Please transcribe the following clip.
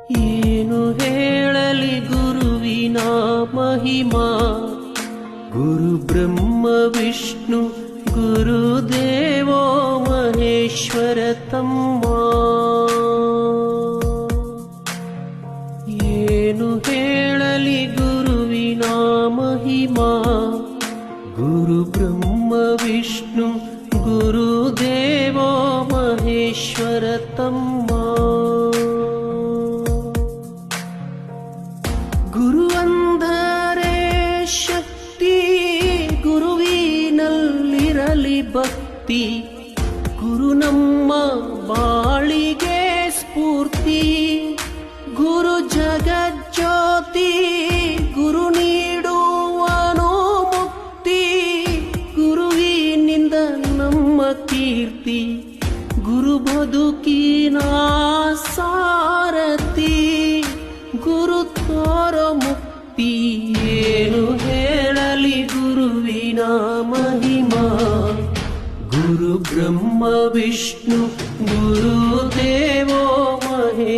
ಏನು ಹೇಳಲಿ ಗುರುವಿನ ಮಹಿಮಾ, ಗುರು ಬ್ರಹ್ಮ ವಿಷ್ಣು ಗುರುದೇವೋ ಮಹೇಶ್ವರ ತಮ್ಮ. ಏನು ಹೇಳಲಿ ಗುರುವಿನ ಮಹಿಮಾ, ಗುರು ಬ್ರಹ್ಮ ವಿಷ್ಣು ಗುರುದೇವೋ ಮಹೇಶ್ವರ ತಮ್ಮ. ಗುರು ಅಂದರೆ ಶಕ್ತಿ, ಗುರುವಿನಲ್ಲಿರಲಿ ಭಕ್ತಿ, ಗುರು ನಮ್ಮ ಬಾಳಿಗೆ ಸ್ಫೂರ್ತಿ. ಗುರು ಜಗಜ್ಯೋತಿ, ಗುರು ನೀಡುವನು ಮುಕ್ತಿ, ಗುರುವಿನಿಂದ ನಮ್ಮ ಕೀರ್ತಿ, ಗುರು ಬದುಕಿನ ಸಾರಥಿ, ಗುರು ತೋರೋ ಮುಕ್ತಿ. ಏನು ಹೇಳಲಿ ಗುರುವಿನ ಮಹಿಮಾ, ಗುರು ಬ್ರಹ್ಮ ವಿಷ್ಣು ಗುರುದೇವೋ ಮಹೇಶ್ವರ